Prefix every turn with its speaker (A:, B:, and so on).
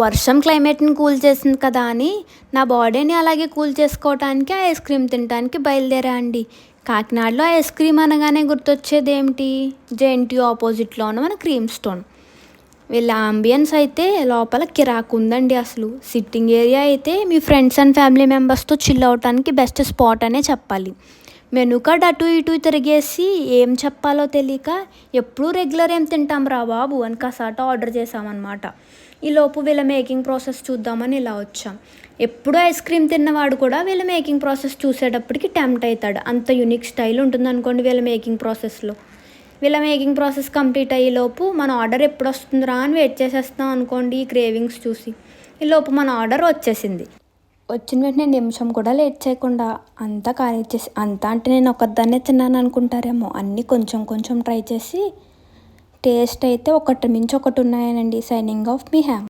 A: వర్షం క్లైమేట్ని కూల్ చేసింది కదా అని నా బాడీని అలాగే కూల్ చేసుకోవటానికి ఐస్ క్రీమ్ తినడానికి బయలుదేరా అండి. కాకినాడలో ఐస్ క్రీమ్ అనగానే గుర్తొచ్చేది ఏమిటి? జేఎన్టీయూ ఆపోజిట్లో ఉన్న మన క్రీమ్ స్టోన్. వీళ్ళ అంబియన్స్ అయితే లోపల కిరాకు ఉందండి. అసలు సిట్టింగ్ ఏరియా అయితే మీ ఫ్రెండ్స్ అండ్ ఫ్యామిలీ మెంబర్స్తో చిల్ అవటానికి బెస్ట్ స్పాట్ అనే చెప్పాలి. మెనూ కార్డ్ అటు ఇటు తిరిగేసి ఏం చెప్పాలో తెలియక ఎప్పుడూ రెగ్యులర్ ఏం తింటాం రా బాబు అని కాసాట ఆర్డర్ చేసామన్నమాట. ఈలోపు వీళ్ళ మేకింగ్ ప్రాసెస్ చూద్దామని ఇలా వచ్చాం. ఎప్పుడూ ఐస్ క్రీమ్ తిన్నవాడు కూడా వీళ్ళ మేకింగ్ ప్రాసెస్ చూసేటప్పటికి టెంప్ట్ అవుతాడు. అంత యూనిక్ స్టైల్ ఉంటుంది అనుకోండి వీళ్ళ మేకింగ్ ప్రాసెస్లో. వీళ్ళ మేకింగ్ ప్రాసెస్ కంప్లీట్ అయ్యేలోపు మన ఆర్డర్ ఎప్పుడు వస్తుందిరా అని వెయిట్ చేసేస్తాం అనుకోండి ఈ క్రేవింగ్స్ చూసి. ఈలోపు మన ఆర్డర్ వచ్చేసింది. వచ్చిన వెంటనే నిమిషం కూడా లేట్ చేయకుండా అంతా కానిచ్చేసి, అంతా అంటే నేను ఒకదాన్నే తిన్నాను అనుకుంటారేమో, అన్నీ కొంచెం కొంచెం ట్రై చేసి టేస్ట్ అయితే ఒకటి మించి ఒకటి ఉన్నాయనండి. సైనింగ్ ఆఫ్ మీ హ్యామ్.